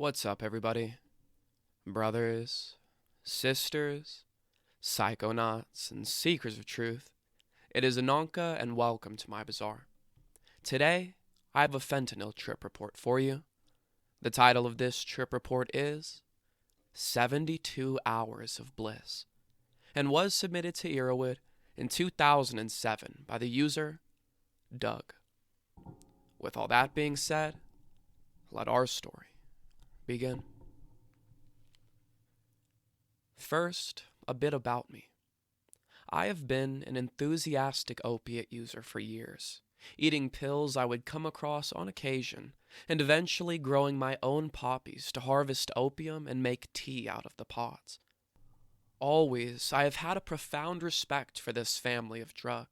What's up, everybody? Brothers, sisters, psychonauts, and seekers of truth. It is Ananka, and welcome to my bazaar. Today, I have a fentanyl trip report for you. The title of this trip report is 72 Hours of Bliss, and was submitted to Earwood in 2007 by the user Doug. With all that being said, let our story begin. First, a bit about me. I have been an enthusiastic opiate user for years, eating pills I would come across on occasion, and eventually growing my own poppies to harvest opium and make tea out of the pods. Always, I have had a profound respect for this family of drug,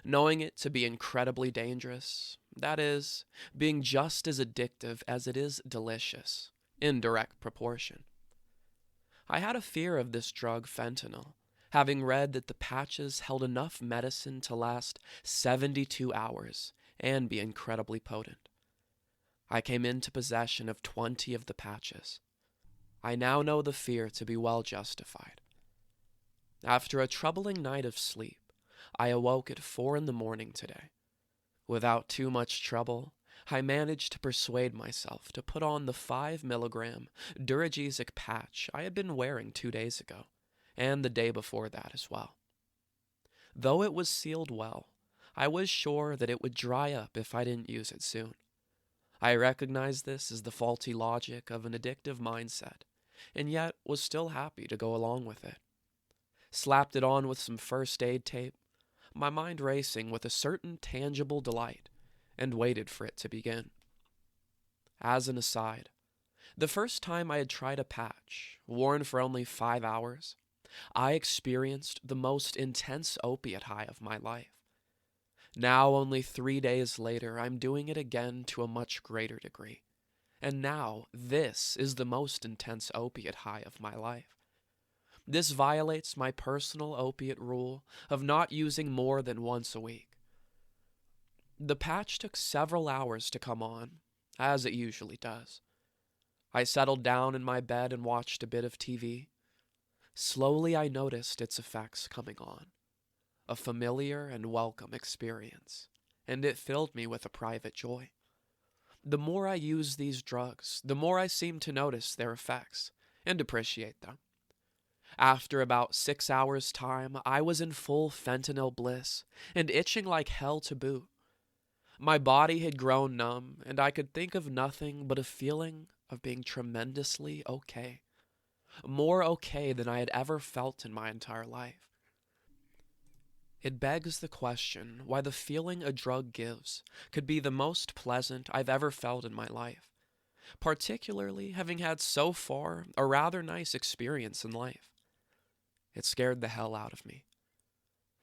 knowing it to be incredibly dangerous, that is, being just as addictive as it is delicious, in direct proportion. I had a fear of this drug fentanyl, having read that the patches held enough medicine to last 72 hours and be incredibly potent. I came into possession of 20 of the patches. I now know the fear to be well justified. After a troubling night of sleep, I awoke at 4 a.m. today. Without too much trouble, I managed to persuade myself to put on the 5 mg Duragesic patch I had been wearing 2 days ago, and the day before that as well. Though it was sealed well, I was sure that it would dry up if I didn't use it soon. I recognized this as the faulty logic of an addictive mindset, and yet was still happy to go along with it. Slapped it on with some first aid tape, my mind racing with a certain tangible delight, and waited for it to begin. As an aside, the first time I had tried a patch, worn for only 5 hours, I experienced the most intense opiate high of my life. Now, only 3 days later, I'm doing it again to a much greater degree. And now, this is the most intense opiate high of my life. This violates my personal opiate rule of not using more than once a week. The patch took several hours to come on, as it usually does. I settled down in my bed and watched a bit of TV. Slowly I noticed its effects coming on, a familiar and welcome experience, and it filled me with a private joy. The more I use these drugs, the more I seem to notice their effects and appreciate them. After about 6 hours' time, I was in full fentanyl bliss and itching like hell to boot. My body had grown numb, and I could think of nothing but a feeling of being tremendously okay. More okay than I had ever felt in my entire life. It begs the question why the feeling a drug gives could be the most pleasant I've ever felt in my life, particularly having had so far a rather nice experience in life. It scared the hell out of me.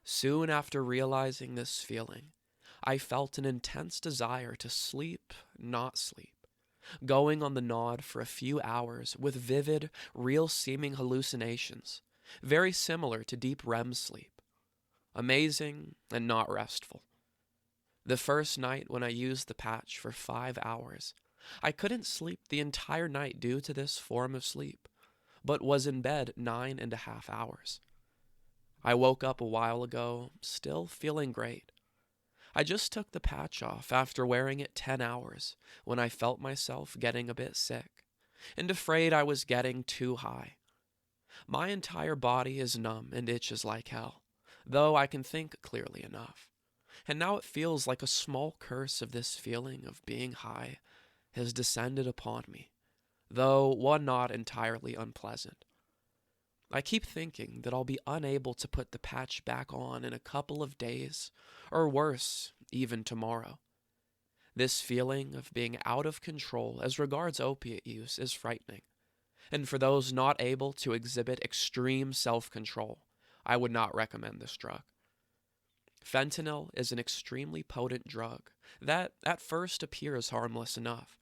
Soon after realizing this feeling, I felt an intense desire to sleep, not sleep, going on the nod for a few hours with vivid, real-seeming hallucinations, very similar to deep REM sleep. Amazing and not restful. The first night when I used the patch for 5 hours, I couldn't sleep the entire night due to this form of sleep, but was in bed 9.5 hours. I woke up a while ago, still feeling great. I just took the patch off after wearing it 10 hours when I felt myself getting a bit sick and afraid I was getting too high. My entire body is numb and itches like hell, though I can think clearly enough. And now it feels like a small curse of this feeling of being high has descended upon me, though one not entirely unpleasant. I keep thinking that I'll be unable to put the patch back on in a couple of days, or worse, even tomorrow. This feeling of being out of control as regards opiate use is frightening, and for those not able to exhibit extreme self-control, I would not recommend this drug. Fentanyl is an extremely potent drug that at first appears harmless enough.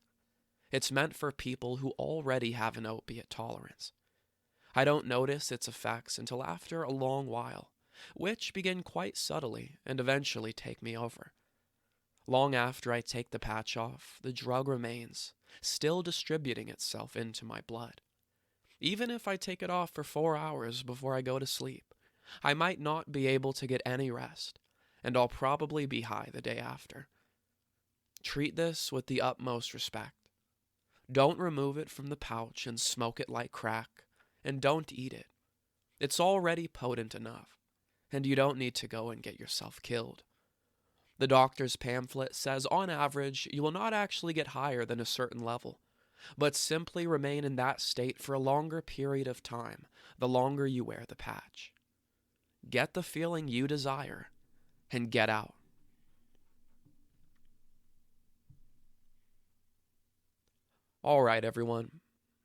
It's meant for people who already have an opiate tolerance. I don't notice its effects until after a long while, which begin quite subtly and eventually take me over. Long after I take the patch off, the drug remains, still distributing itself into my blood. Even if I take it off for 4 hours before I go to sleep, I might not be able to get any rest, and I'll probably be high the day after. Treat this with the utmost respect. Don't remove it from the pouch and smoke it like crack, and don't eat it. It's already potent enough, and you don't need to go and get yourself killed. The doctor's pamphlet says on average you will not actually get higher than a certain level, but simply remain in that state for a longer period of time the longer you wear the patch. Get the feeling you desire, and get out. All right, everyone.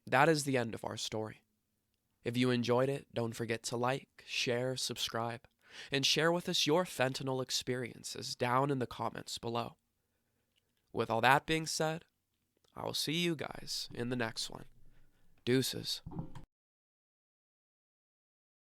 That is the end of our story. If you enjoyed it, don't forget to like, share, subscribe, and share with us your fentanyl experiences down in the comments below. With all that being said, I will see you guys in the next one. Deuces.